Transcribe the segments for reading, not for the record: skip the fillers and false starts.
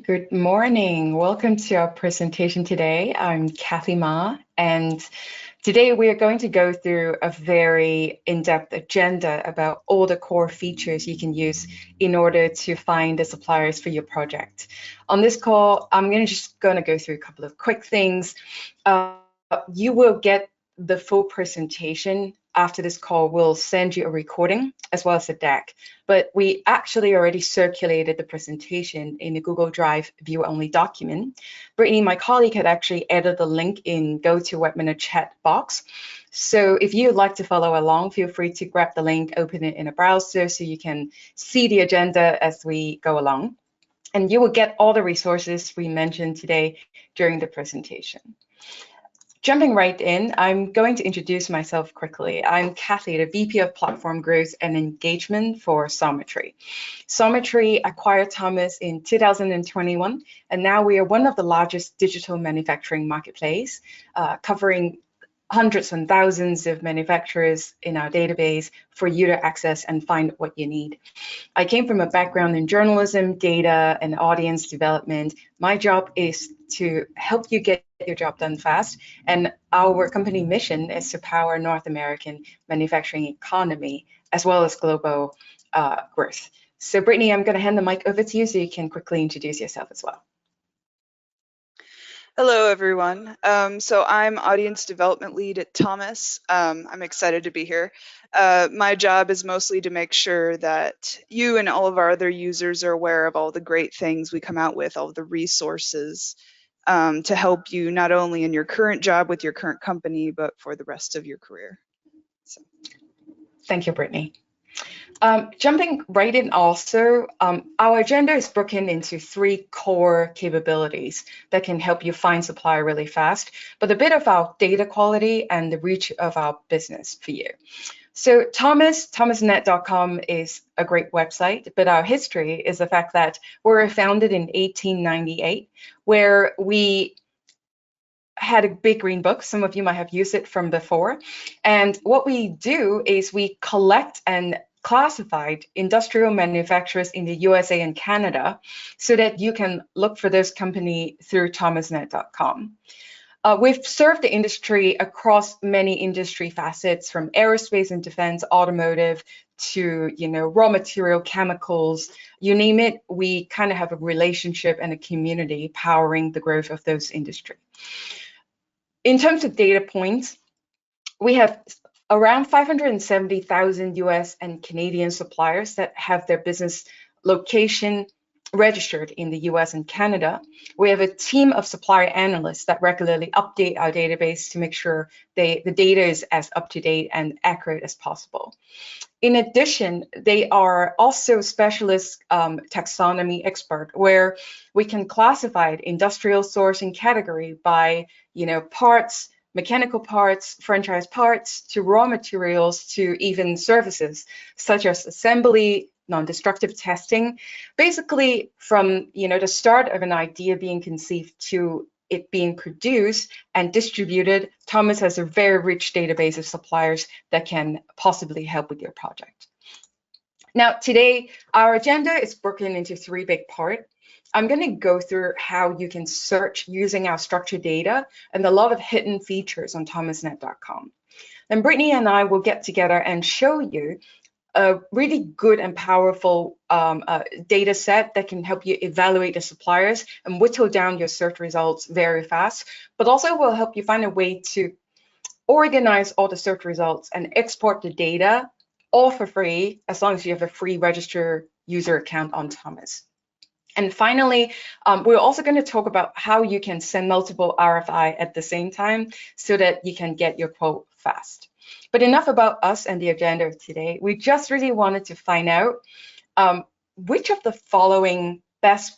Good morning. Welcome to our presentation today. I'm Kathy Ma, and today we are going to go through a very in-depth agenda about all the core features you can use in order to find the suppliers for your project. On this call, I'm just going to go through a couple of quick things. You will get the full presentation after this call. We'll send you a recording as well as a deck, but we actually already circulated the presentation in the Google Drive view-only document. Brittany, my colleague, had actually added the link in GoToWebinar chat box. So if you'd like to follow along, feel free to grab the link, open it in a browser so you can see the agenda as we go along. And you will get all the resources we mentioned today during the presentation. Jumping right in, I'm going to introduce myself quickly. I'm Kathy, the VP of Platform Growth and Engagement for Sometry. Sometry acquired Thomas in 2021, and now we are one of the largest digital manufacturing marketplace, covering hundreds and thousands of manufacturers in our database for you to access and find what you need. I came from a background in journalism, data, and audience development. My job is to help you get your job done fast, and our company mission is to power North American manufacturing economy as well as global growth. So Brittany, I'm going to hand the mic over to you so you can quickly introduce yourself as well. Hello, everyone. So I'm Audience Development Lead at Thomas. I'm excited to be here. My job is mostly to make sure that you and all of our other users are aware of all the great things we come out with, all the resources to help you not only in your current job with your current company, but for the rest of your career. So. Thank you, Brittany. Jumping right in also, our agenda is broken into 3 core capabilities that can help you find supplier really fast, but a bit of our data quality and the reach of our business for you. So thomasnet.com is a great website, but our history is the fact that we were founded in 1898, where we had a big green book. Some of you might have used it from before. And what we do is we collect and classified industrial manufacturers in the USA and Canada so that you can look for this company through thomasnet.com. We've served the industry across many industry facets, from aerospace and defense, automotive, to raw material, chemicals, you name it. We kind of have a relationship and a community powering the growth of those industries. In terms of data points, we have around 570,000 US and Canadian suppliers that have their business location registered in the US and Canada. We have a team of supplier analysts that regularly update our database to make sure the data is as up-to-date and accurate as possible. In addition, they are also specialist taxonomy expert, where we can classify industrial sourcing category by parts, mechanical parts, franchise parts, to raw materials, to even services such as assembly, non-destructive testing. Basically, from the start of an idea being conceived to it being produced and distributed, Thomas has a very rich database of suppliers that can possibly help with your project. Now, today, our agenda is broken into 3 big parts. I'm going to go through how you can search using our structured data and a lot of hidden features on thomasnet.com. And Brittany and I will get together and show you a really good and powerful data set that can help you evaluate the suppliers and whittle down your search results very fast, but also will help you find a way to organize all the search results and export the data all for free, as long as you have a free registered user account on Thomas. And finally, we're also going to talk about how you can send multiple RFI at the same time so that you can get your quote fast. But enough about us and the agenda of today. We just really wanted to find out which of the following best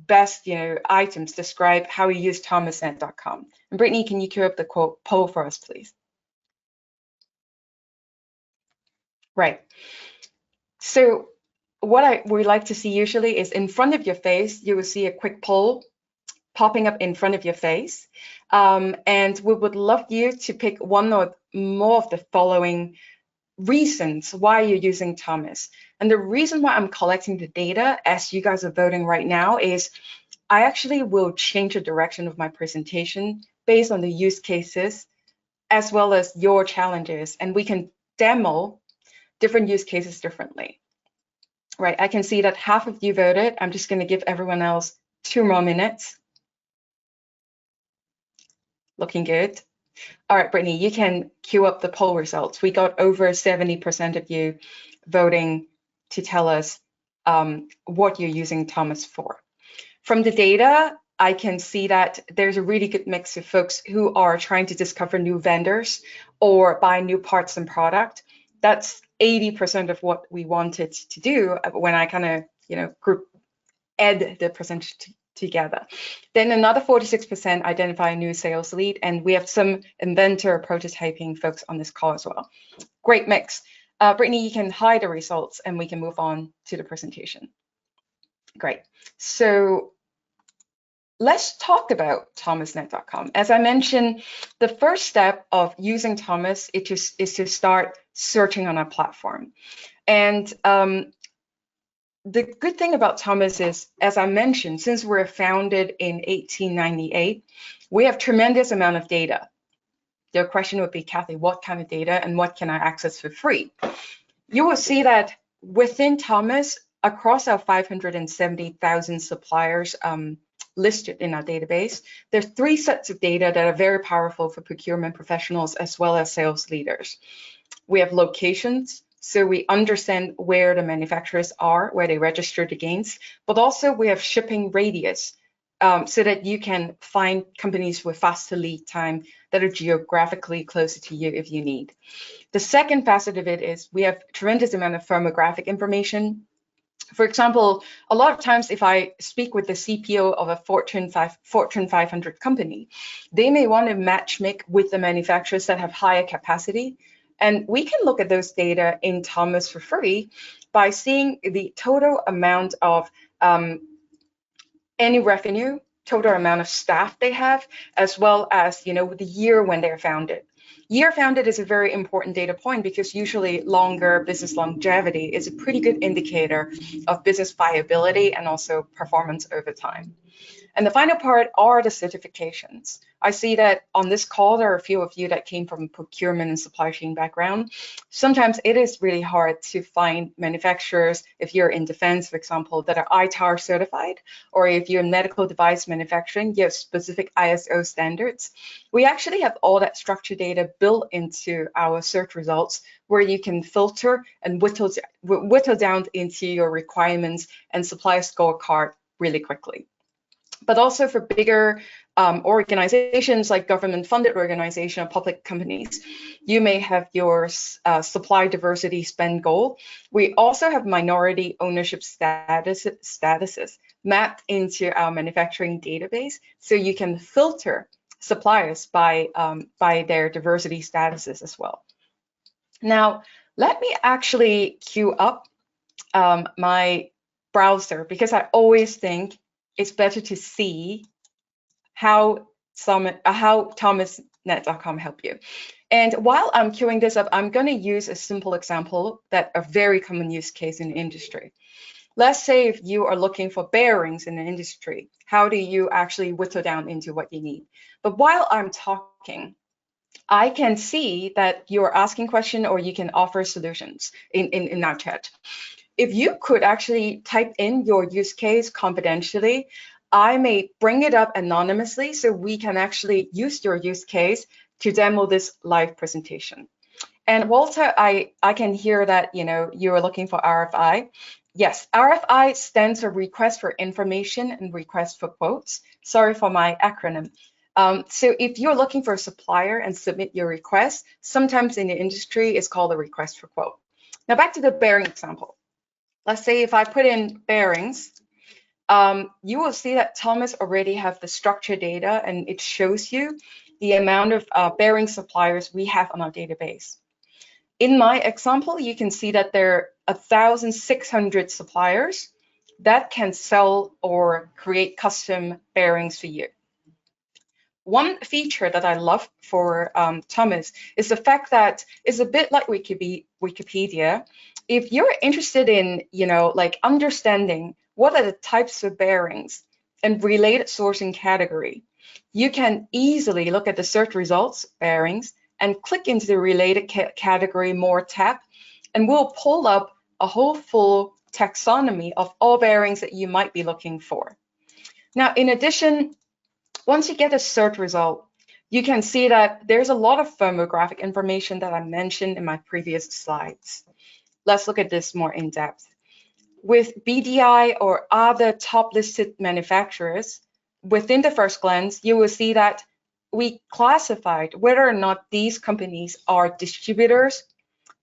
items describe how you use thomasnet.com. And Brittany, can you cue up the quote poll for us, please? Right. So what we like to see usually is in front of your face, you will see a quick poll popping up in front of your face. And we would love you to pick one or more of the following reasons why you're using Thomas. And the reason why I'm collecting the data as you guys are voting right now is I actually will change the direction of my presentation based on the use cases as well as your challenges, and we can demo different use cases differently. Right, I can see that half of you voted. I'm just going to give everyone else 2 more minutes. Looking good. All right, Brittany, you can queue up the poll results. We got over 70% of you voting to tell us what you're using Thomas for. From the data, I can see that there's a really good mix of folks who are trying to discover new vendors or buy new parts and product. That's 80% of what we wanted to do when I kind of, add the percentage together. Then another 46% identify a new sales lead, and we have some inventor prototyping folks on this call as well. Great mix. Brittany, you can hide the results and we can move on to the presentation. Great. So let's talk about thomasnet.com. As I mentioned, the first step of using Thomas is to start searching on our platform. And the good thing about Thomas is, as I mentioned, since we're founded in 1898, we have tremendous amount of data. Your question would be, Kathy, what kind of data and what can I access for free? You will see that within Thomas, across our 570,000 suppliers listed in our database, there's 3 sets of data that are very powerful for procurement professionals as well as sales leaders. We have locations, so we understand where the manufacturers are, where they registered against, but also we have shipping radius, so that you can find companies with faster lead time that are geographically closer to you if you need. The second facet of it is we have tremendous amount of firmographic information. For example, a lot of times if I speak with the CPO of a Fortune 500 company, they may want to matchmake with the manufacturers that have higher capacity. And we can look at those data in Thomas for free by seeing the total amount of any revenue, total amount of staff they have, as well as the year when they're founded. Year founded is a very important data point because usually longer business longevity is a pretty good indicator of business viability and also performance over time. And the final part are the certifications. I see that on this call, there are a few of you that came from procurement and supply chain background. Sometimes it is really hard to find manufacturers, if you're in defense, for example, that are ITAR certified, or if you're in medical device manufacturing, you have specific ISO standards. We actually have all that structured data built into our search results where you can filter and whittle down into your requirements and supplier scorecard really quickly. But also for bigger organizations like government-funded organizations or public companies, you may have your supply diversity spend goal. We also have minority ownership statuses mapped into our manufacturing database, so you can filter suppliers by their diversity statuses as well. Now, let me actually queue up my browser because I always think it's better to see how thomasnet.com help you. And while I'm queuing this up, I'm going to use a simple example that a very common use case in the industry. Let's say if you are looking for bearings in the industry, how do you actually whittle down into what you need? But while I'm talking, I can see that you're asking questions or you can offer solutions in our chat. If you could actually type in your use case confidentially, I may bring it up anonymously so we can actually use your use case to demo this live presentation. And Walter, I can hear that you are looking for RFI. Yes, RFI stands for request for information and request for quotes. Sorry for my acronym. So if you're looking for a supplier and submit your request, sometimes in the industry it's called a request for quote. Now back to the bearing example. Let's say if I put in bearings, you will see that Thomas already have the structured data and it shows you the amount of bearing suppliers we have on our database. In my example, you can see that there are 1,600 suppliers that can sell or create custom bearings for you. One feature that I love for Thomas is the fact that it's a bit like Wikipedia. If you're interested in, like understanding what are the types of bearings and related sourcing category. You can easily look at the search results bearings and click into the related category more tab, and we'll pull up a whole full taxonomy of all bearings that you might be looking for. Now, in addition, once you get a search result, you can see that there's a lot of firmographic information that I mentioned in my previous slides. Let's look at this more in depth. With BDI or other top listed manufacturers, within the first glance, you will see that we classified whether or not these companies are distributors,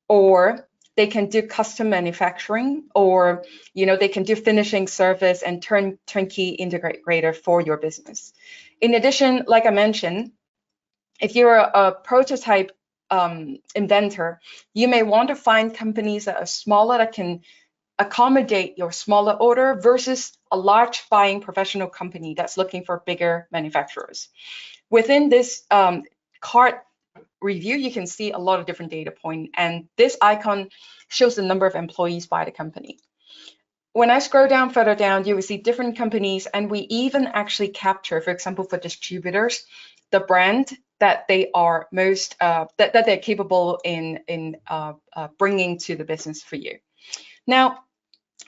or they can do custom manufacturing, or they can do finishing service and turnkey integrator for your business. In addition, like I mentioned, if you're a prototype inventor, you may want to find companies that are smaller, that can accommodate your smaller order versus a large buying professional company that's looking for bigger manufacturers. Within this cart review, you can see a lot of different data points, and this icon shows the number of employees by the company. When I scroll down further down, you will see different companies, and we even actually capture, for example, for distributors, the brand that they are most that they're capable in bringing to the business for you. Now,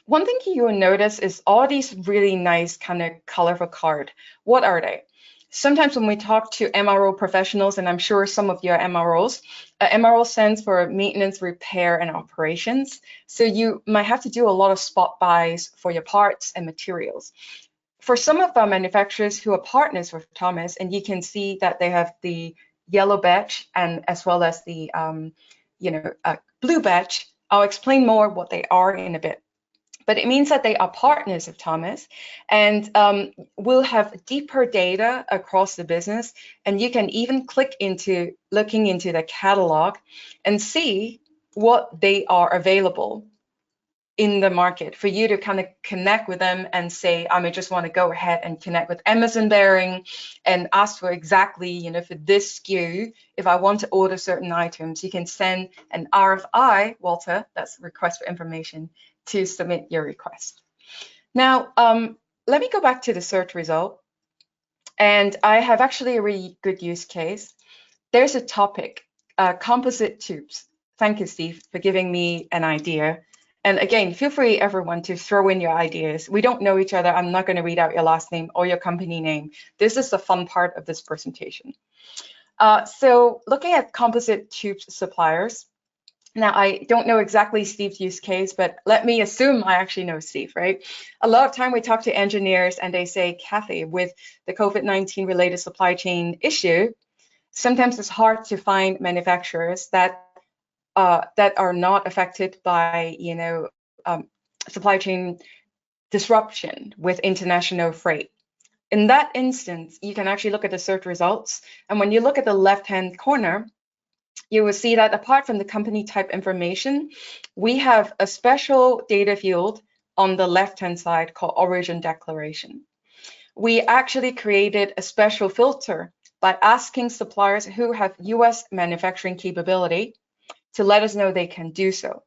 one thing you will notice is all these really nice kind of colorful cards. What are they? Sometimes when we talk to MRO professionals, and I'm sure some of you are MROs, MRO stands for maintenance, repair, and operations. So you might have to do a lot of spot buys for your parts and materials. For some of our manufacturers who are partners with Thomas, and you can see that they have the yellow badge and as well as the blue badge. I'll explain more what they are in a bit. But it means that they are partners of Thomas, and will have deeper data across the business. And you can even click into looking into the catalog and see what they are available in the market for you to kind of connect with them and say, I may just want to go ahead and connect with Amazon Bearing and ask for exactly, for this SKU, if I want to order certain items, you can send an RFI, Walter, that's request for information, to submit your request. Now, let me go back to the search result. And I have actually a really good use case. There's a topic, composite tubes. Thank you, Steve, for giving me an idea. And again, feel free, everyone, to throw in your ideas. We don't know each other. I'm not going to read out your last name or your company name. This is the fun part of this presentation. So looking at composite tube suppliers, now I don't know exactly Steve's use case, but let me assume I actually know Steve, right? A lot of time we talk to engineers and they say, Kathy, with the COVID-19 related supply chain issue, sometimes it's hard to find manufacturers that are not affected by, supply chain disruption with international freight. In that instance, you can actually look at the search results. And when you look at the left-hand corner, you will see that apart from the company type information, we have a special data field on the left-hand side called origin declaration. We actually created a special filter by asking suppliers who have US manufacturing capability to let us know they can do so.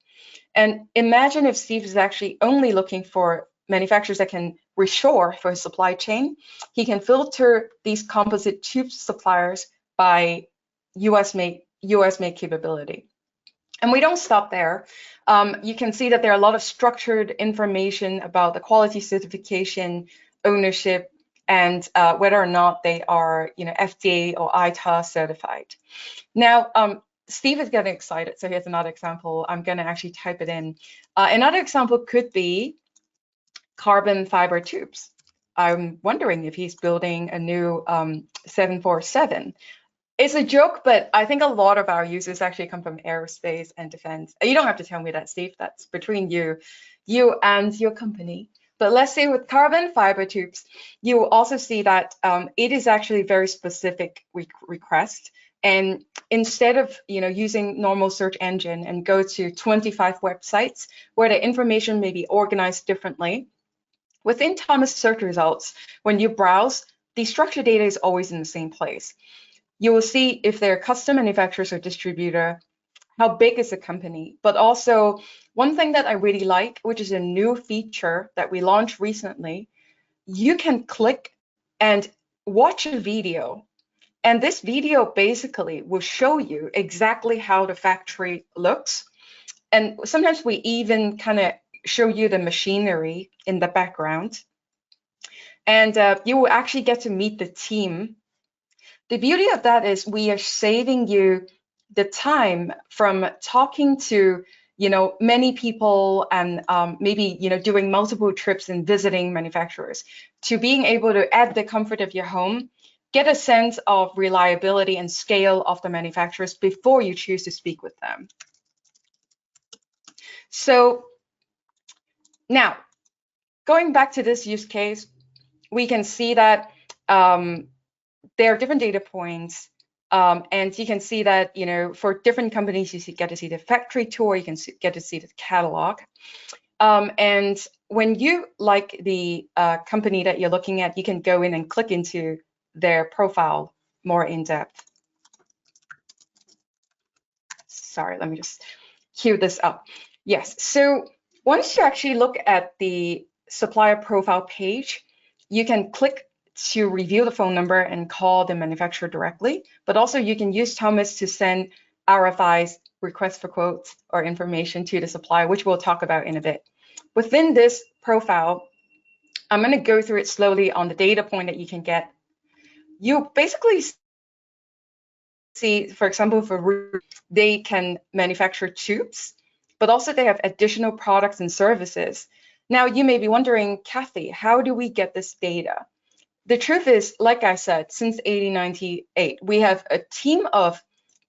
And imagine if Steve is actually only looking for manufacturers that can reshore for his supply chain. He can filter these composite tube suppliers by US made capability. And we don't stop there. You can see that there are a lot of structured information about the quality certification, ownership, and whether or not they are FDA or ITA certified. Now, Steve is getting excited, so here's another example. I'm going to actually type it in. Another example could be carbon fiber tubes. I'm wondering if he's building a new 747. It's a joke, but I think a lot of our users actually come from aerospace and defense. You don't have to tell me that, Steve. That's between you and your company. But let's say with carbon fiber tubes, you will also see that it is actually very specific request. And instead of using normal search engine and go to 25 websites where the information may be organized differently, within Thomas search results, when you browse, the structured data is always in the same place. You will see if they're custom manufacturers or distributor, how big is the company, but also one thing that I really like, which is a new feature that we launched recently, you can click and watch a video. And this video basically will show you exactly how the factory looks. And sometimes we even kind of show you the machinery in the background. And you will actually get to meet the team. The beauty of that is we are saving you the time from talking to many people and maybe doing multiple trips and visiting manufacturers, to being able to, at the comfort of your home, get a sense of reliability and scale of the manufacturers before you choose to speak with them. So now, going back to this use case, we can see that there are different data points, and you can see that for different companies, you get to see the factory tour, you can get to see the catalog. And when you like the company that you're looking at, you can go in and click into their profile more in depth. Sorry, let me just cue this up. Yes, so once you actually look at the supplier profile page, you can click to review the phone number and call the manufacturer directly, but also you can use Thomas to send RFIs, requests for quotes, or information to the supplier, which we'll talk about in a bit. Within this profile, I'm going to go through it slowly on the data point that you can get. You basically see, for example, they can manufacture tubes, but also they have additional products and services. Now, you may be wondering, Kathy, how do we get this data? The truth is, like I said, since 1898, we have a team of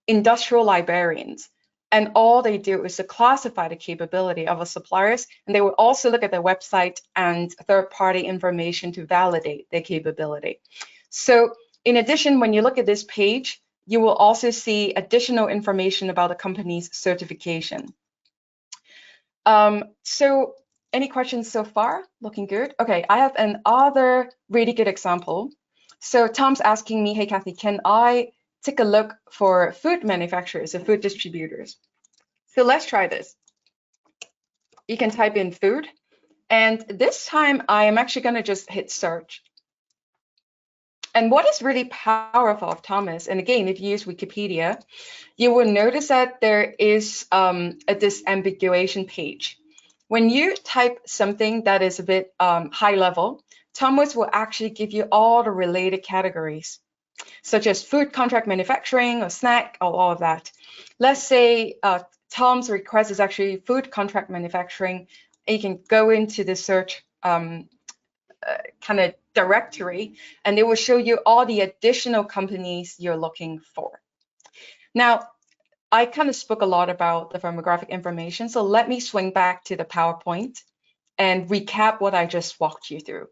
industrial librarians, and all they do is to classify the capability of our suppliers, and they will also look at their website and third-party information to validate their capability. So in addition, when you look at this page, you will also see additional information about the company's certification. So any questions so far? Looking good. Okay, I have another really good example. So Tom's asking me, hey, Kathy, can I take a look for food manufacturers or food distributors? So let's try this. You can type in food, and this time I am actually going to just hit search. And what is really powerful of Thomas, and again, if you use Wikipedia, you will notice that there is a disambiguation page. When you type something that is a bit high level, Thomas will actually give you all the related categories, such as food contract manufacturing or snack or all of that. Let's say Tom's request is actually food contract manufacturing. You can go into the search kind of directory, and it will show you all the additional companies you're looking for. Now, I kind of spoke a lot about the firmographic information, so let me swing back to the PowerPoint and recap what I just walked you through.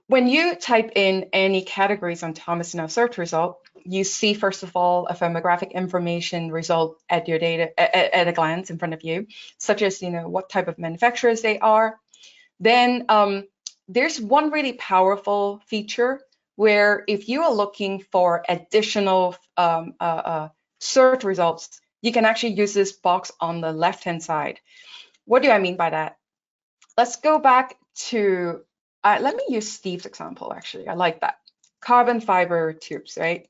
When you type in any categories on Thomas in our search result, you see, first of all, a firmographic information result at your data at a glance in front of you, such as what type of manufacturers they are. Then there's one really powerful feature where if you are looking for additional search results, you can actually use this box on the left-hand side. What do I mean by that? Let's go back to, let me use Steve's example, actually. I like that. Carbon fiber tubes, right?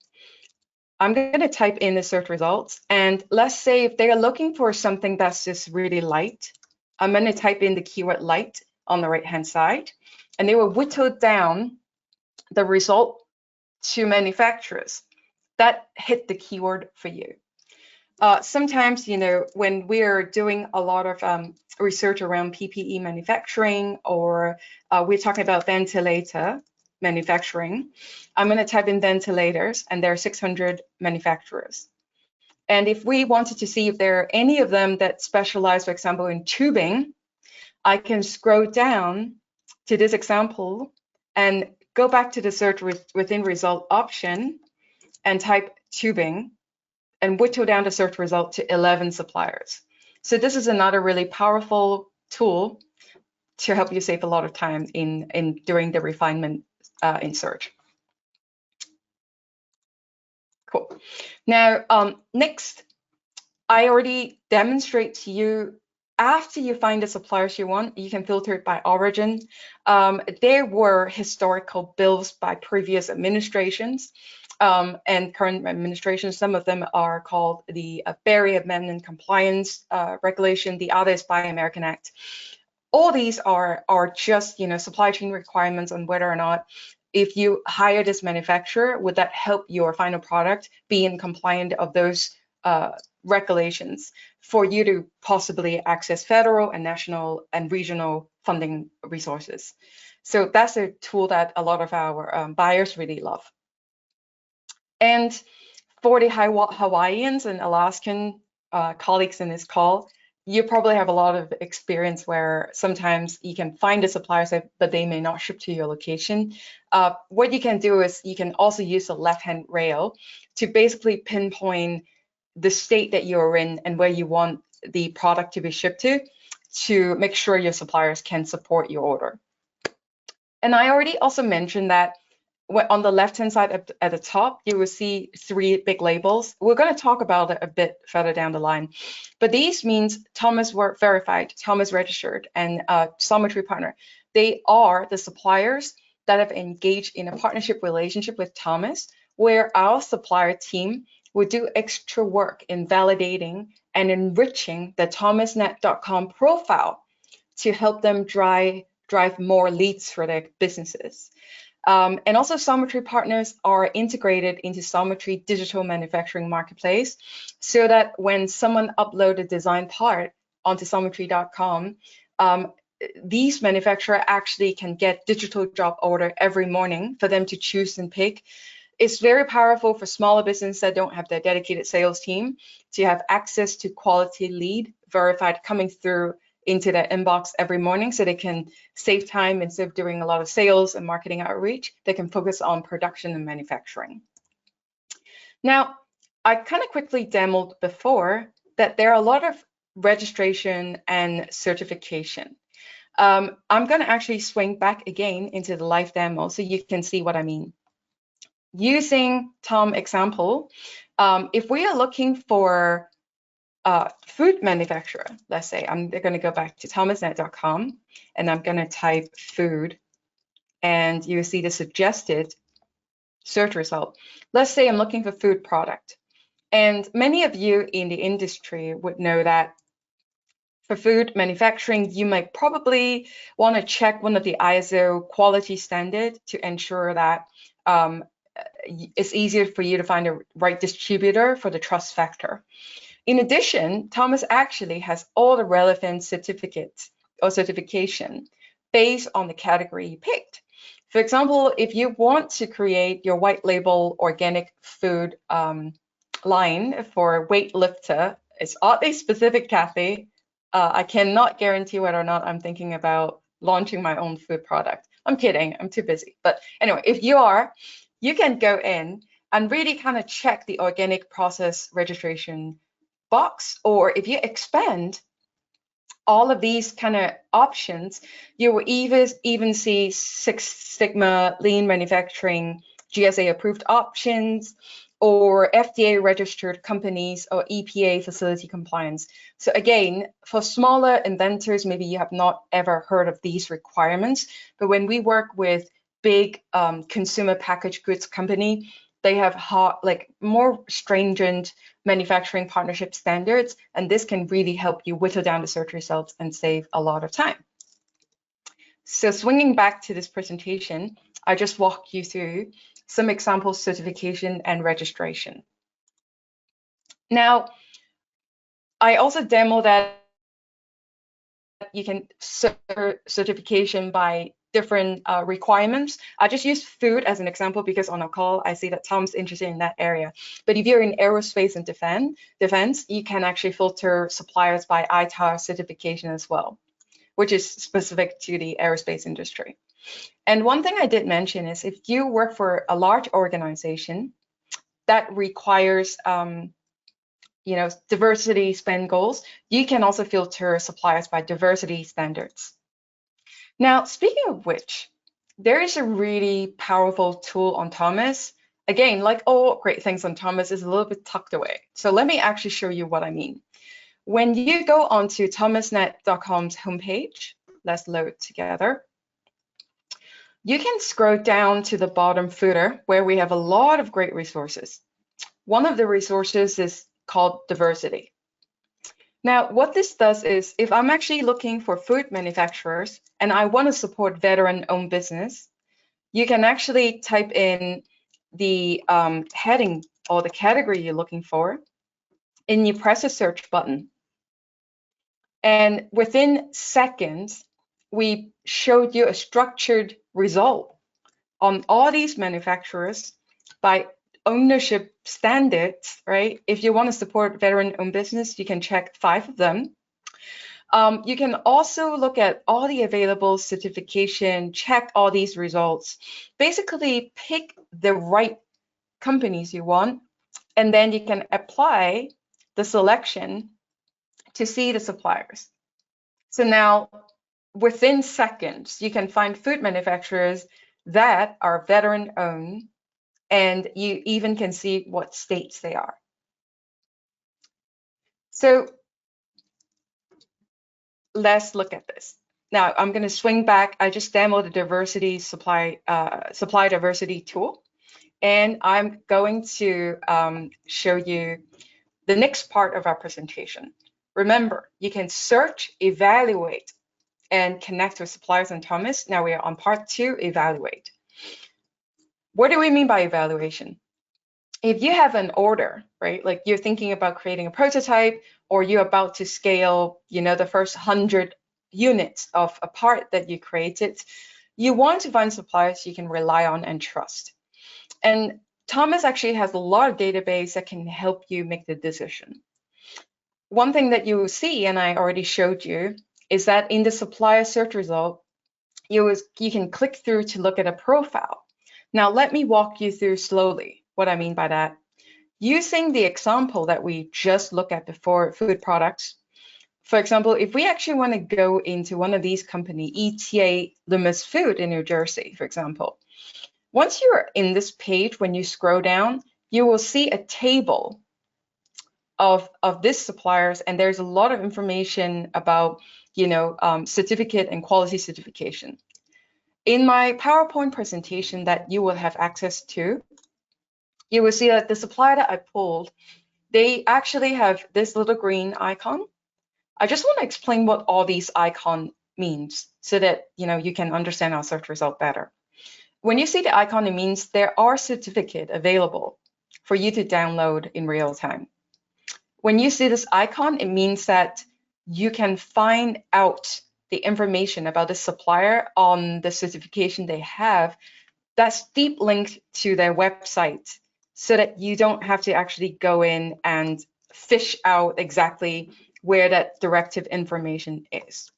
I'm going to type in the search results, and let's say if they're looking for something that's just really light, I'm going to type in the keyword light on the right-hand side, and they will whittle down the result to manufacturers that hit the keyword for you. Sometimes, when we're doing a lot of research around PPE manufacturing, or we're talking about ventilator manufacturing, I'm going to type in ventilators, and there are 600 manufacturers. And if we wanted to see if there are any of them that specialize, for example, in tubing, I can scroll down to this example and go back to the search within result option and type tubing and whittle down the search result to 11 suppliers. So this is another really powerful tool to help you save a lot of time in doing the refinement in search. Cool. Now, next, I already demonstrate to you after you find the suppliers you want, you can filter it by origin. There were historical bills by previous administrations and current administrations. Some of them are called the Berry Amendment Compliance Regulation, the other is Buy American Act. All these are just, supply chain requirements on whether or not if you hire this manufacturer, would that help your final product be in compliant of those regulations for you to possibly access federal and national and regional funding resources. So that's a tool that a lot of our buyers really love. And for the Hawaiians and Alaskan colleagues in this call, you probably have a lot of experience where sometimes you can find the suppliers, but they may not ship to your location. What you can do is you can also use the left-hand rail to basically pinpoint the state that you're in and where you want the product to be shipped to make sure your suppliers can support your order. And I already also mentioned that on the left-hand side at the top, you will see 3 big labels. We're going to talk about it a bit further down the line. But these means Thomas verified, Thomas registered, and Sometry partner. They are the suppliers that have engaged in a partnership relationship with Thomas, where our supplier team will do extra work in validating and enriching the thomasnet.com profile to help them drive more leads for their businesses. And also Sometry partners are integrated into Sometry digital manufacturing marketplace so that when someone uploads a design part onto Sometry.com, these manufacturers actually can get digital job order every morning for them to choose and pick. It's very powerful for smaller businesses that don't have their dedicated sales team to have access to quality lead verified coming through into their inbox every morning, so they can save time instead of doing a lot of sales and marketing outreach. They can focus on production and manufacturing. Now, I kind of quickly demoed before that there are a lot of registration and certification. I'm going to actually swing back again into the live demo so you can see what I mean. Using Tom example, if we are looking for food manufacturer, let's say, I'm going to go back to thomasnet.com and I'm going to type food, and you see the suggested search result. Let's say I'm looking for food product. And many of you in the industry would know that for food manufacturing, you might probably want to check one of the ISO quality standard to ensure that it's easier for you to find the right distributor for the trust factor. In addition, Thomas actually has all the relevant certificates or certification based on the category you picked. For example, if you want to create your white label organic food line for weightlifter, it's oddly specific, Kathy. I cannot guarantee whether or not I'm thinking about launching my own food product. I'm kidding, I'm too busy. But anyway, if you are, you can go in and really kind of check the organic process registration box, or if you expand all of these kind of options, you will even see Six Sigma lean manufacturing GSA approved options, or FDA registered companies, or EPA facility compliance. So again, for smaller inventors, maybe you have not ever heard of these requirements, but when we work with big consumer packaged goods company, they have more stringent manufacturing partnership standards, and this can really help you whittle down the search results and save a lot of time. So swinging back to this presentation, I just walked you through some example certification and registration. Now, I also demoed that you can certification by different requirements. I just use food as an example because on a call, I see that Tom's interested in that area. But if you're in aerospace and defense, you can actually filter suppliers by ITAR certification as well, which is specific to the aerospace industry. And one thing I did mention is if you work for a large organization that requires diversity spend goals, you can also filter suppliers by diversity standards. Now, speaking of which, there is a really powerful tool on Thomas. Again, like all great things on Thomas, is a little bit tucked away. So let me actually show you what I mean. When you go onto thomasnet.com's homepage, let's load together. You can scroll down to the bottom footer where we have a lot of great resources. One of the resources is called diversity. Now, what this does is if I'm actually looking for food manufacturers and I want to support veteran-owned business, you can actually type in the heading or the category you're looking for, and you press a search button. And within seconds, we showed you a structured result on all these manufacturers by ownership standards, right? If you want to support veteran-owned business, you can check 5 of them. You can also look at all the available certification, check all these results, basically pick the right companies you want, and then you can apply the selection to see the suppliers. So now, within seconds, you can find food manufacturers that are veteran-owned, and you even can see what states they are. So let's look at this. Now, I'm going to swing back. I just demoed the diversity supply diversity tool, and I'm going to show you the next part of our presentation. Remember, you can search, evaluate, and connect with suppliers and Thomas. Now we are on part 2, evaluate. What do we mean by evaluation? If you have an order, right, like you're thinking about creating a prototype, or you're about to scale, the first 100 units of a part that you created, you want to find suppliers you can rely on and trust. And Thomas actually has a lot of database that can help you make the decision. One thing that you will see, and I already showed you, is that in the supplier search result, you can click through to look at a profile. Now, let me walk you through slowly what I mean by that. Using the example that we just looked at before, food products, for example, if we actually want to go into one of these companies, ETA Loomis Food in New Jersey, for example, once you're in this page, when you scroll down, you will see a table of these suppliers, and there's a lot of information about certificate and quality certification. In my PowerPoint presentation that you will have access to, you will see that the supplier that I pulled, they actually have this little green icon. I just want to explain what all these icons means so that you can understand our search result better. When you see the icon, it means there are certificates available for you to download in real time. When you see this icon, it means that you can find out the information about the supplier on the certification they have that's deep linked to their website, so that you don't have to actually go in and fish out exactly where that directive information is.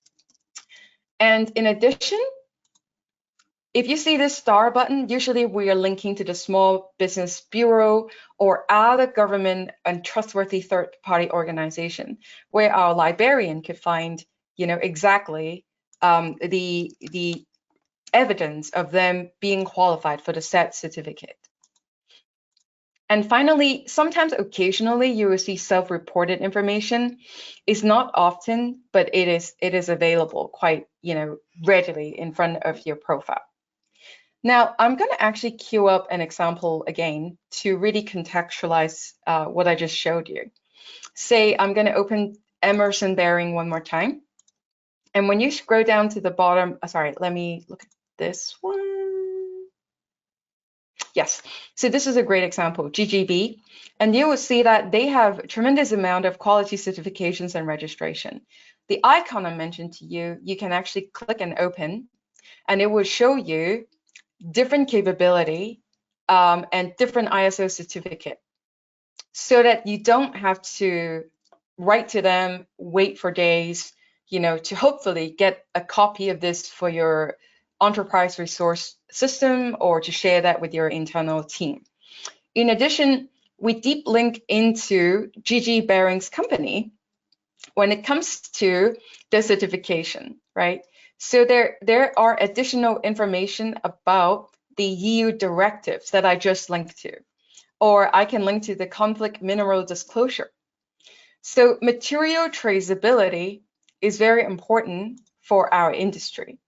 And in addition, if you see this star button, usually we are linking to the Small Business Bureau or other government and trustworthy third-party organization, where our librarian could find, exactly the evidence of them being qualified for the said certificate. And finally, sometimes occasionally you will see self-reported information. It's not often, but it is available quite readily in front of your profile. Now, I'm going to actually queue up an example again to really contextualize what I just showed you. Say I'm going to open Emerson Bearing one more time. And when you scroll down to the bottom, sorry, let me look at this one. Yes, so this is a great example, GGB. And you will see that they have a tremendous amount of quality certifications and registration. The icon I mentioned to you, you can actually click and open, and it will show you different capability and different ISO certificate, so that you don't have to write to them, wait for days, to hopefully get a copy of this for your enterprise resource system or to share that with your internal team. In addition, we deep link into GG Bearing's company when it comes to the certification, right? So there are additional information about the EU directives that I just linked to, or I can link to the conflict mineral disclosure. So material traceability is very important for our industry,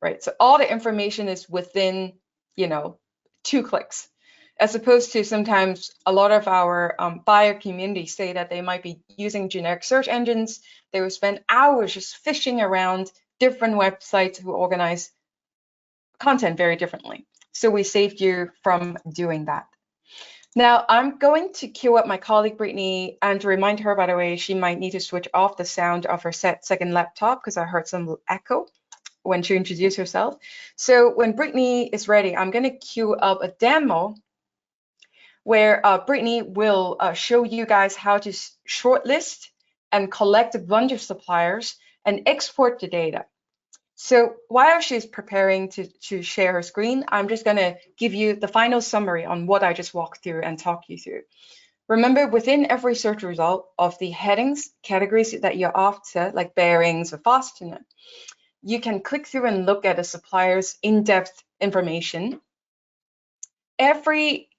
right? So all the information is within, 2 clicks, as opposed to sometimes a lot of our buyer community say that they might be using generic search engines. They will spend hours just fishing around different websites who organize content very differently. So we saved you from doing that. Now I'm going to queue up my colleague Brittany, and to remind her, by the way, she might need to switch off the sound of her second laptop because I heard some echo when she introduced herself. So when Brittany is ready, I'm going to queue up a demo where Brittany will show you guys how to shortlist and collect a bunch of suppliers and export the data. So while she's preparing to share her screen, I'm just going to give you the final summary on what I just walked through and talk you through. Remember, within every search result of the headings, categories that you're after, like bearings or fastener, you can click through and look at a supplier's in-depth information. Every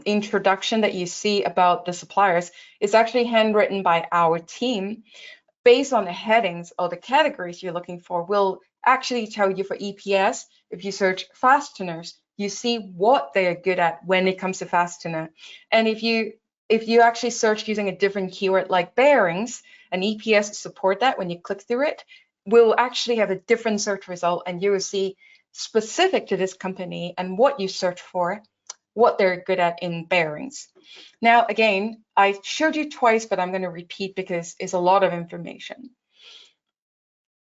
introduction that you see about the suppliers is actually handwritten by our team based on the headings or the categories you're looking for. Will actually tell you for EPS, if you search fasteners, you see what they're good at when it comes to fastener. And if you actually search using a different keyword like bearings, and EPS support that, when you click through it, we'll actually have a different search result, and you will see specific to this company and what you search for, what they're good at in bearings. Now, again, I showed you twice, but I'm going to repeat because it's a lot of information.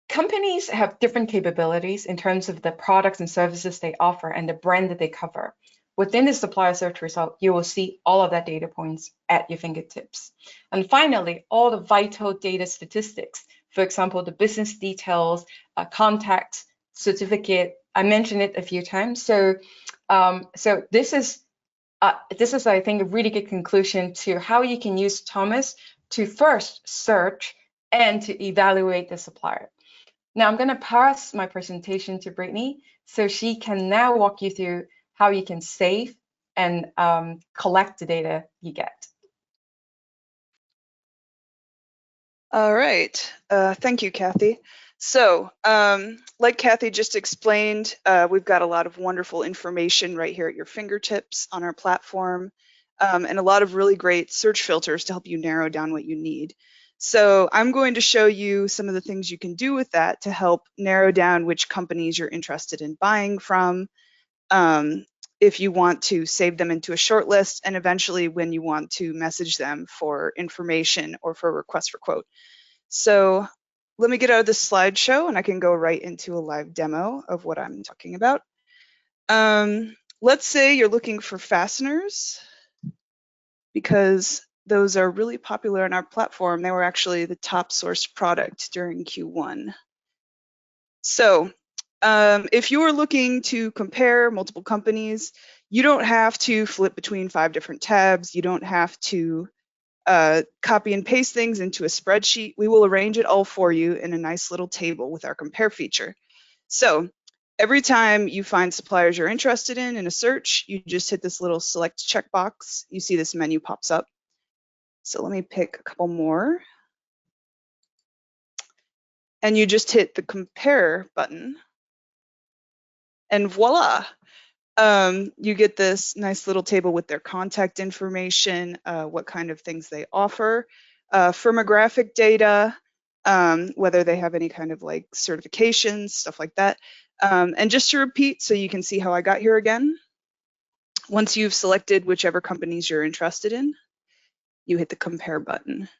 Companies have different capabilities in terms of the products and services they offer and the brand that they cover. Within the supplier search result, you will see all of that data points at your fingertips. And finally, all the vital data statistics, for example, the business details, contacts, certificate. I mentioned it a few times. So this is, I think, a really good conclusion to how you can use Thomas to first search and to evaluate the supplier. Now I'm going to pass my presentation to Brittany so she can now walk you through how you can save and collect the data you get. All right. Thank you, Kathy. So, like Kathy just explained, we've got a lot of wonderful information right here at your fingertips on our platform, and a lot of really great search filters to help you narrow down what you need. So I'm going to show you some of the things you can do with that to help narrow down which companies you're interested in buying from, if you want to save them into a short list, and eventually when you want to message them for information or for a request for quote. So let me get out of this slideshow and I can go right into a live demo of what I'm talking about. Let's say you're looking for fasteners, because those are really popular on our platform. They were actually the top sourced product during Q1. So if you are looking to compare multiple companies, you don't have to flip between 5 different tabs. You don't have to copy and paste things into a spreadsheet. We will arrange it all for you in a nice little table with our compare feature. So every time you find suppliers you're interested in a search, you just hit this little select checkbox. You see this menu pops up. So let me pick a couple more. And you just hit the compare button. And voila, you get this nice little table with their contact information, what kind of things they offer, firmographic data, whether they have any kind of like certifications, stuff like that. And just to repeat, so you can see how I got here again, once you've selected whichever companies you're interested in, you hit the compare button.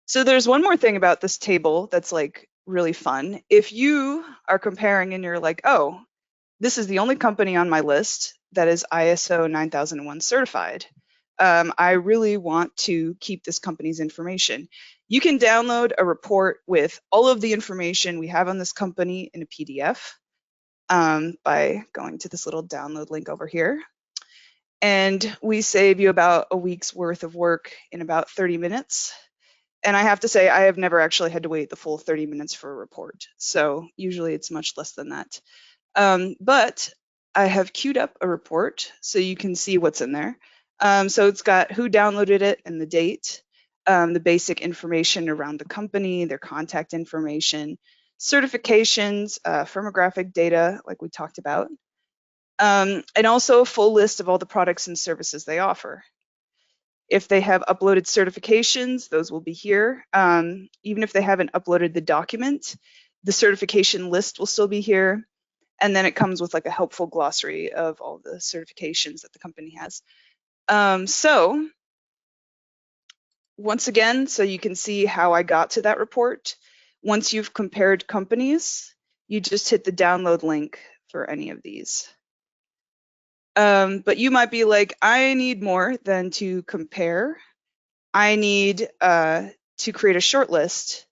So there's one more thing about this table that's like really fun. If you are comparing and you're like, oh, this is the only company on my list that is ISO 9001 certified, I really want to keep this company's information. You can download a report with all of the information we have on this company in a PDF by going to this little download link over here. And we save you about a week's worth of work in about 30 minutes. And I have to say, I have never actually had to wait the full 30 minutes for a report. So usually it's much less than that. But I have queued up a report so you can see what's in there. So it's got who downloaded it and the date. the basic information around the company, their contact information, certifications, firmographic data, like we talked about, and also a full list of all the products and services they offer. If they have uploaded certifications, those will be here. Even if they haven't uploaded the document, the certification list will still be here. And then it comes with like a helpful glossary of all the certifications that the company has. So once again, so you can see how I got to that report. Once you've compared companies, you just hit the download link for any of these. But you might be like, I need more than to compare. I need to create a shortlist.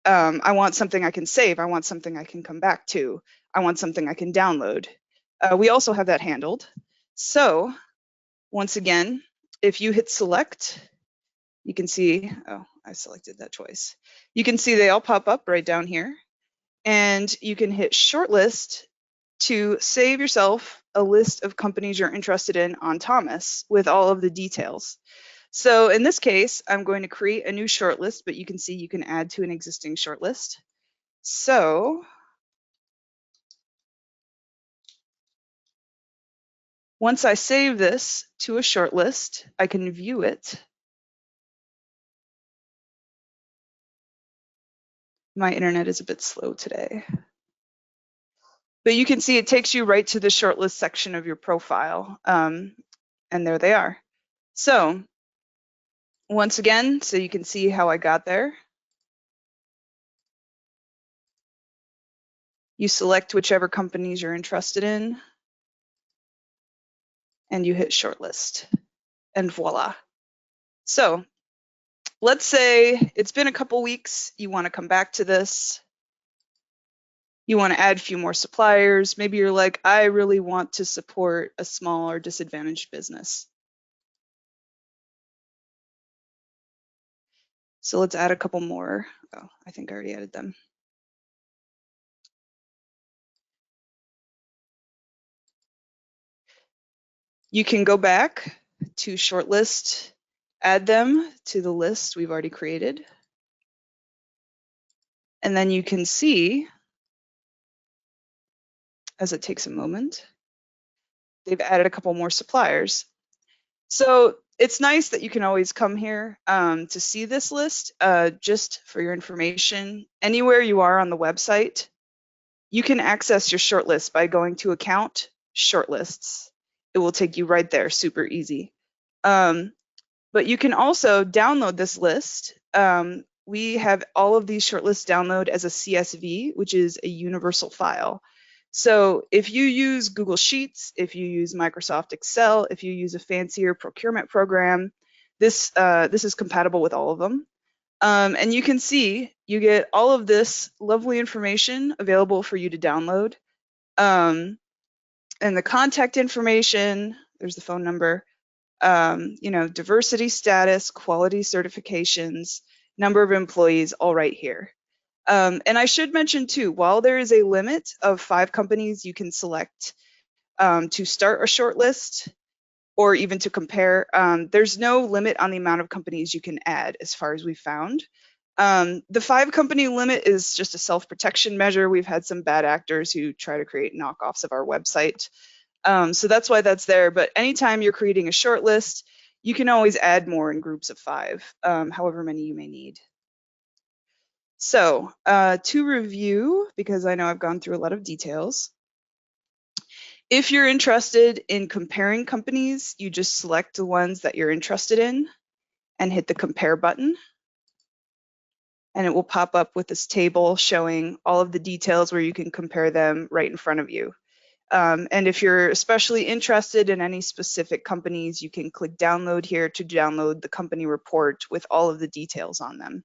I want something I can save. I want something I can come back to. I want something I can download. We also have that handled. So once again, if you hit select, you can see, oh, I selected that twice. You can see they all pop up right down here. And you can hit shortlist to save yourself a list of companies you're interested in on Thomas with all of the details. So in this case, I'm going to create a new shortlist, but you can see you can add to an existing shortlist. So once I save this to a shortlist, I can view it. My internet is a bit slow today. But you can see it takes you right to the shortlist section of your profile. And there they are. So once again, so you can see how I got there. You select whichever companies you're interested in, and you hit shortlist, and voila. So let's say it's been a couple weeks, you want to come back to this. You want to add a few more suppliers. Maybe you're like, I really want to support a small or disadvantaged business. So let's add a couple more. Oh, I think I already added them. You can go back to shortlist, add them to the list we've already created. And then you can see, as it takes a moment, they've added a couple more suppliers. So it's nice that you can always come here to see this list. Just for your information, anywhere you are on the website, you can access your shortlist by going to Account, Shortlists. It will take you right there, super easy. But you can also download this list. We have all of these shortlists download as a CSV, which is a universal file. So if you use Google Sheets, if you use Microsoft Excel, if you use a fancier procurement program, this is compatible with all of them. And you can see you get all of this lovely information available for you to download. And the contact information, there's the phone number, you know, diversity status, quality certifications, number of employees, all right here. And I should mention too, while there is a limit of 5 companies you can select to start a short list or even to compare, there's no limit on the amount of companies you can add as far as we've found. The 5-company limit is just a self-protection measure. We've had some bad actors who try to create knockoffs of our website. So that's why that's there. But anytime you're creating a short list, you can always add more in groups of 5, however many you may need. So to review, because I know I've gone through a lot of details, if you're interested in comparing companies, you just select the ones that you're interested in and hit the compare button. And it will pop up with this table showing all of the details where you can compare them right in front of you. And if you're especially interested in any specific companies, you can click download here to download the company report with all of the details on them.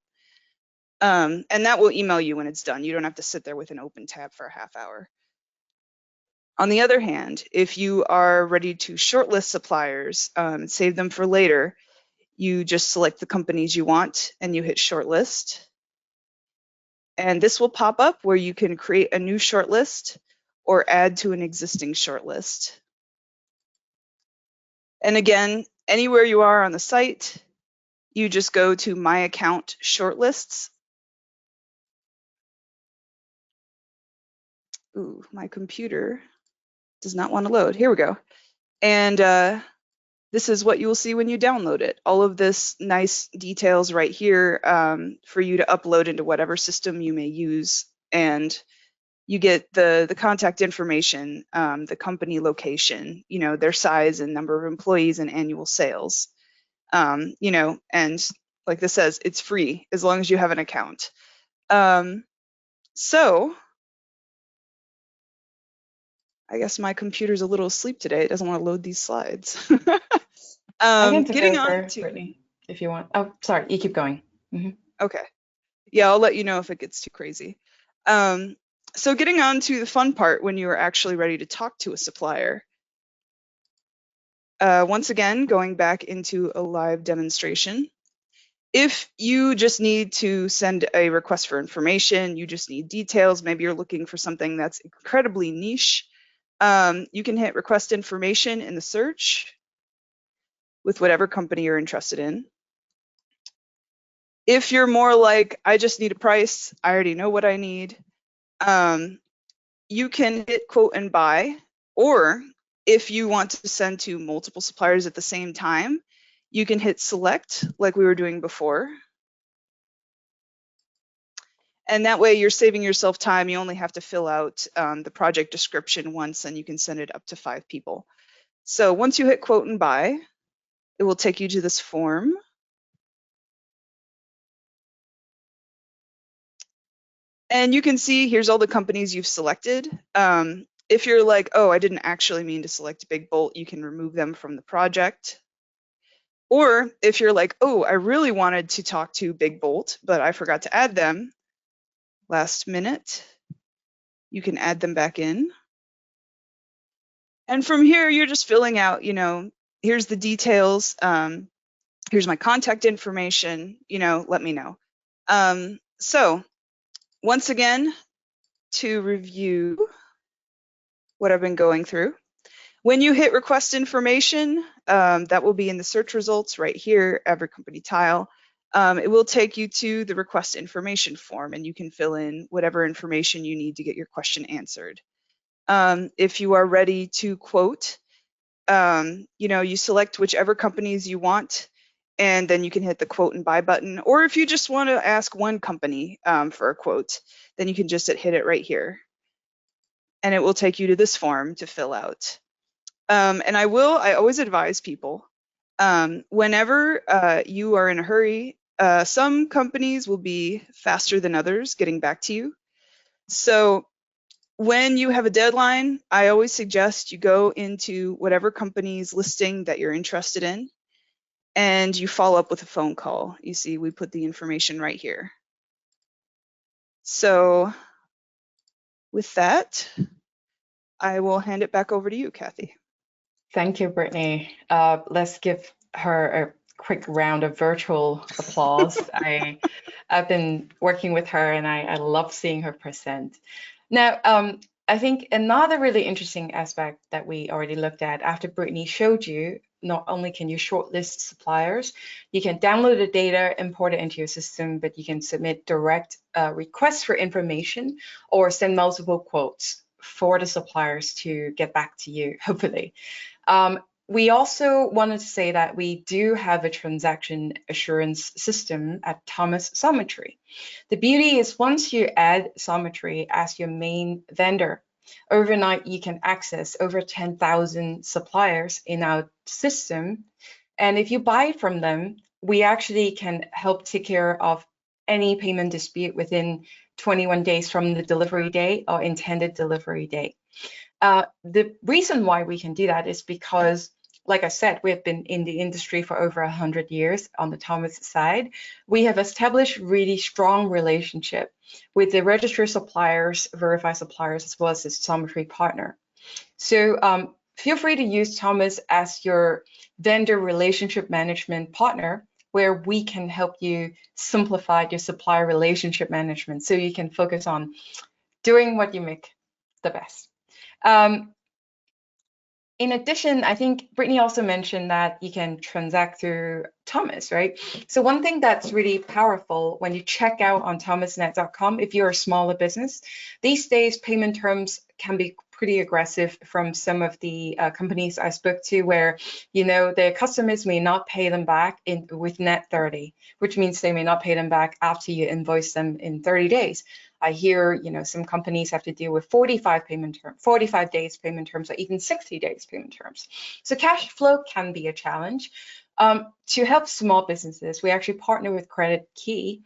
And that will email you when it's done. You don't have to sit there with an open tab for a half hour. On the other hand, if you are ready to shortlist suppliers, save them for later, you just select the companies you want and you hit shortlist. And this will pop up where you can create a new shortlist or add to an existing shortlist. And again, anywhere you are on the site, you just go to My Account Shortlists. Ooh, my computer does not want to load. Here we go. And this is what you will see when you download it. All of this nice details right here for you to upload into whatever system you may use. And you get the contact information, the company location, you know, their size and number of employees and annual sales. You know, and like this says, it's free as long as you have an account. So I guess my computer's a little asleep today. It doesn't want to load these slides. I can take Getting on over, to, Brittany, if you want. Oh, sorry, you keep going. okay. Yeah, I'll let you know if it gets too crazy. So getting on to the fun part when you are actually ready to talk to a supplier. Once again, going back into a live demonstration. If you just need to send a request for information, you just need details, maybe you're looking for something that's incredibly niche, you can hit request information in the search with whatever company you're interested in. If you're more like, I just need a price, I already know what I need, you can hit quote and buy, or if you want to send to multiple suppliers at the same time, you can hit select like we were doing before. And that way you're saving yourself time. You only have to fill out the project description once and you can send it up to 5 people. So once you hit quote and buy, it will take you to this form. And you can see here's all the companies you've selected. If you're like, oh, I didn't actually mean to select Big Bolt, you can remove them from the project. Or if you're like, oh, I really wanted to talk to Big Bolt, but I forgot to add them last minute, you can add them back in. And from here, you're just filling out, you know, here's the details. Here's my contact information, you know, let me know. So once again, to review what I've been going through, when you hit request information, that will be in the search results right here, every company tile. It will take you to the request information form and you can fill in whatever information you need to get your question answered. If you are ready to quote, you know, you select whichever companies you want and then you can hit the quote and buy button. Or if you just want to ask one company for a quote, then you can just hit it right here. And it will take you to this form to fill out. And I always advise people, whenever you are in a hurry, some companies will be faster than others getting back to you. So when you have a deadline, I always suggest you go into whatever company's listing that you're interested in and you follow up with a phone call. You see, we put the information right here. So with that, I will hand it back over to you, Kathy. Thank you, Brittany. Let's give her a quick round of virtual applause. I've been working with her and I love seeing her present. Now, I think another really interesting aspect that we already looked at after Brittany showed you, not only can you shortlist suppliers, you can download the data, import it into your system, but you can submit direct requests for information or send multiple quotes for the suppliers to get back to you, hopefully. We also wanted to say that we do have a transaction assurance system at Thomas Sometry. The beauty is once you add Sometry as your main vendor, overnight you can access over 10,000 suppliers in our system. And if you buy from them, we actually can help take care of any payment dispute within 21 days from the delivery date or intended delivery date. The reason why we can do that is because, like I said, we have been in the industry for over 100 years on the Thomas side. We have established really strong relationship with the registered suppliers, verified suppliers, as well as the Sometry partner. So feel free to use Thomas as your vendor relationship management partner, where we can help you simplify your supplier relationship management so you can focus on doing what you make the best. In addition, I think Brittany also mentioned that you can transact through Thomas, right? So one thing that's really powerful when you check out on thomasnet.com, if you're a smaller business, these days payment terms can be pretty aggressive from some of the companies I spoke to, where their customers may not pay them back with net 30, which means they may not pay them back after you invoice them in 30 days. I hear, some companies have to deal with 45 days payment terms, or even 60 days payment terms. So cash flow can be a challenge. To help small businesses, we actually partner with Credit Key,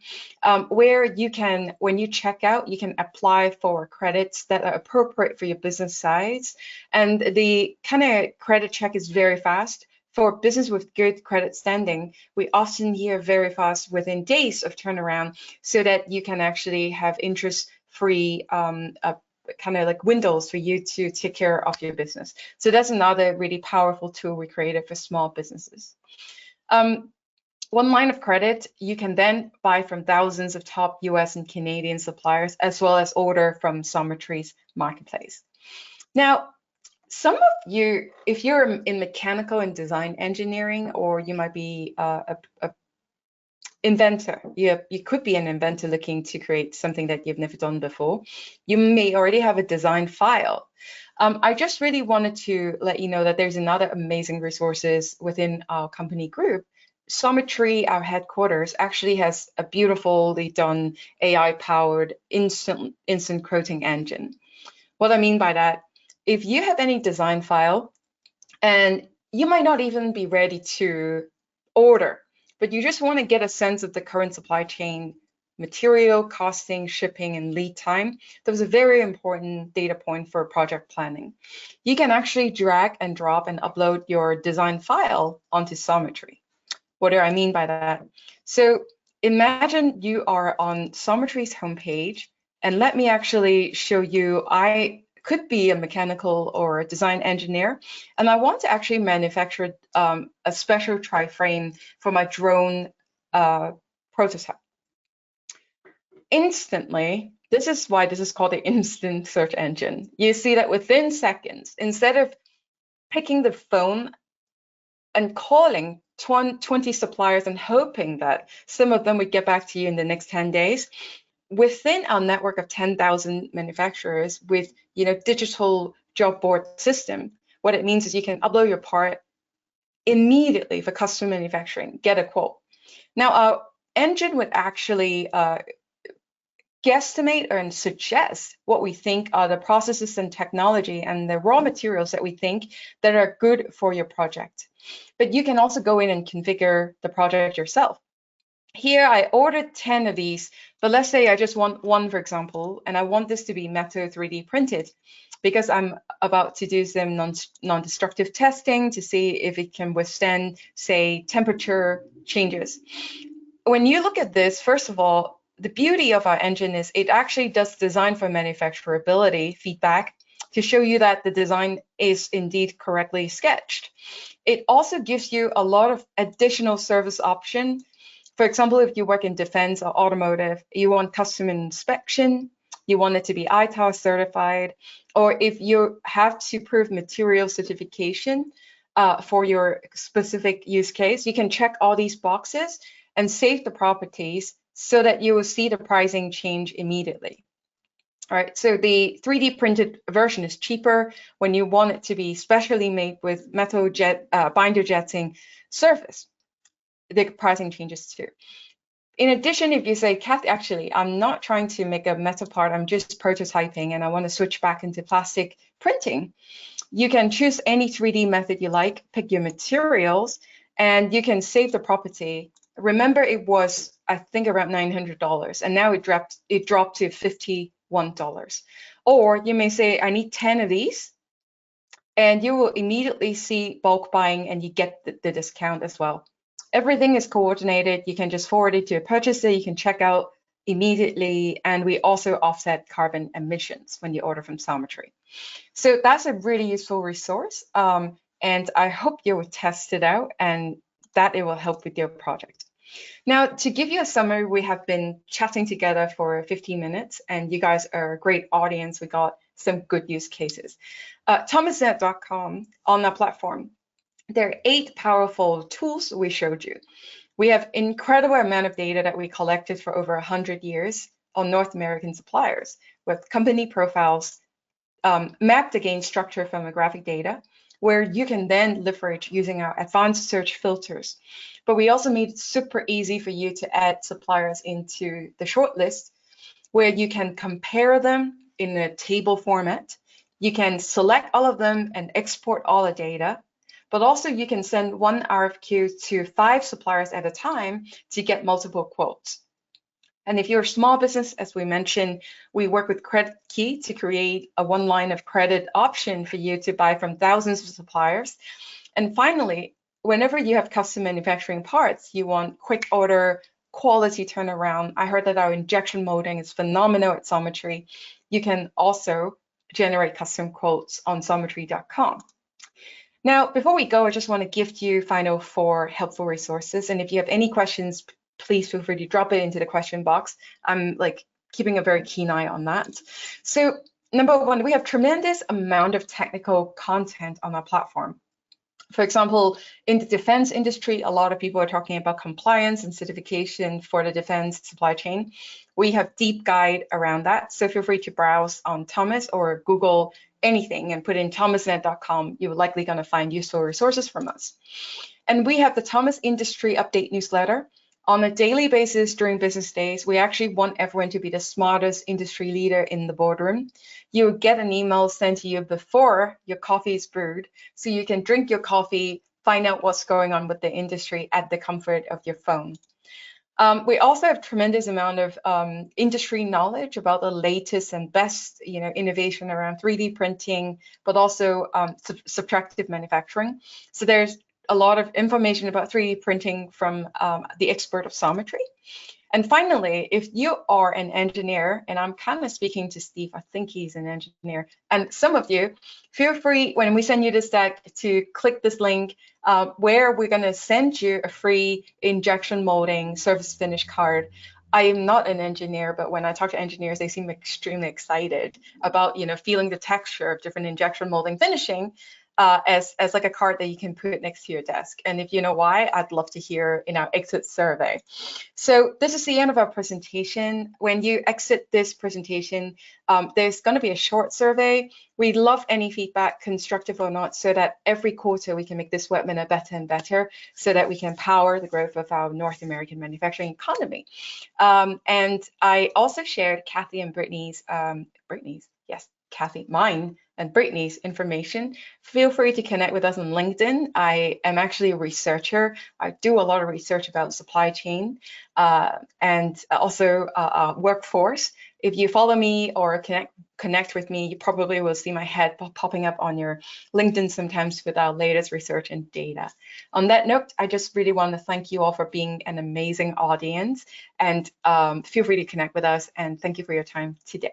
where you can, when you check out, you can apply for credits that are appropriate for your business size. And the kind of credit check is very fast. For business with good credit standing, we often hear very fast within days of turnaround, so that you can actually have interest-free kind of like windows for you to take care of your business. So that's another really powerful tool we created for small businesses. One line of credit, you can then buy from thousands of top US and Canadian suppliers, as well as order from Xometry's marketplace. Now, some of you, if you're in mechanical and design engineering, or you might be a inventor, you could be an inventor looking to create something that you've never done before. You may already have a design file. I just really wanted to let you know that there's another amazing resources within our company group. Xometry, our headquarters, actually has a beautifully done AI-powered instant quoting engine. What I mean by that, if you have any design file and you might not even be ready to order, but you just want to get a sense of the current supply chain, material, costing, shipping, and lead time, that was a very important data point for project planning. You can actually drag and drop and upload your design file onto Xometry. What do I mean by that? So imagine you are on Xometry's homepage, and let me actually show you. I could be a mechanical or a design engineer, and I want to actually manufacture a special tri-frame for my drone prototype. Instantly, this is why this is called the instant search engine. You see that within seconds, instead of picking the phone and calling 20 suppliers and hoping that some of them would get back to you in the next 10 days, within our network of 10,000 manufacturers with digital job board system, what it means is you can upload your part immediately for custom manufacturing, get a quote. Now, our engine would actually guesstimate and suggest what we think are the processes and technology and the raw materials that we think that are good for your project. But you can also go in and configure the project yourself. Here, I ordered 10 of these, but let's say I just want one, for example, and I want this to be metal 3D printed, because I'm about to do some non-destructive testing to see if it can withstand, say, temperature changes. When you look at this, first of all, the beauty of our engine is it actually does design for manufacturability feedback to show you that the design is indeed correctly sketched. It also gives you a lot of additional service option. For example, if you work in defense or automotive, you want custom inspection, you want it to be ITAR certified, or if you have to prove material certification for your specific use case, you can check all these boxes and save the properties so that you will see the pricing change immediately. All right, so the 3D printed version is cheaper when you want it to be specially made with metal binder jetting surface. The pricing changes too. In addition, if you say, Kathy, actually, I'm not trying to make a metal part, I'm just prototyping and I want to switch back into plastic printing, you can choose any 3D method you like, pick your materials, and you can save the property. Remember, it was, I think, around $900, and now it dropped to $51. Or you may say, I need 10 of these, and you will immediately see bulk buying and you get the discount as well. Everything is coordinated. You can just forward it to a purchaser. You can check out immediately. And we also offset carbon emissions when you order from Xometry. So that's a really useful resource. And I hope you will test it out and that it will help with your project. Now, to give you a summary, we have been chatting together for 15 minutes and you guys are a great audience. We got some good use cases. Thomasnet.com, on that platform, there are 8 powerful tools we showed you. We have incredible amount of data that we collected for over 100 years on North American suppliers with company profiles mapped against structured firmographic data, where you can then leverage using our advanced search filters. But we also made it super easy for you to add suppliers into the shortlist, where you can compare them in a table format. You can select all of them and export all the data, but also you can send one RFQ to 5 suppliers at a time to get multiple quotes. And if you're a small business, as we mentioned, we work with Credit Key to create a one line of credit option for you to buy from thousands of suppliers. And finally, whenever you have custom manufacturing parts, you want quick order, quality turnaround. I heard that our injection molding is phenomenal at Xometry. You can also generate custom quotes on xometry.com. Now, before we go, I just want to gift you final 4 helpful resources. And if you have any questions, please feel free to drop it into the question box. I'm keeping a very keen eye on that. So number 1, we have tremendous amount of technical content on our platform. For example, in the defense industry, a lot of people are talking about compliance and certification for the defense supply chain. We have deep guide around that. So feel free to browse on Thomas or Google anything and put in thomasnet.com. You're likely going to find useful resources from us. And we have the Thomas Industry Update newsletter. On a daily basis during business days, we actually want everyone to be the smartest industry leader in the boardroom. You'll get an email sent to you before your coffee is brewed, so you can drink your coffee, find out what's going on with the industry at the comfort of your phone. We also have tremendous amount of industry knowledge about the latest and best, innovation around 3D printing, but also subtractive manufacturing. So there's a lot of information about 3D printing from the expert of Xometry. And finally, if you are an engineer, and I'm kind of speaking to Steve, I think he's an engineer, and some of you, feel free when we send you this deck to click this link where we're going to send you a free injection molding surface finish card. I am not an engineer, but when I talk to engineers, they seem extremely excited about feeling the texture of different injection molding finishing. As like a card that you can put next to your desk. And if you know why, I'd love to hear in our exit survey. So this is the end of our presentation. When you exit this presentation, there's going to be a short survey. We'd love any feedback, constructive or not, so that every quarter we can make this webinar better and better, so that we can power the growth of our North American manufacturing economy. And I also shared Kathy and mine and Brittany's information. Feel free to connect with us on LinkedIn. I am actually a researcher. I do a lot of research about supply chain and also workforce. If you follow me or connect with me, you probably will see my head popping up on your LinkedIn sometimes with our latest research and data. On that note, I just really want to thank you all for being an amazing audience, and feel free to connect with us, and thank you for your time today.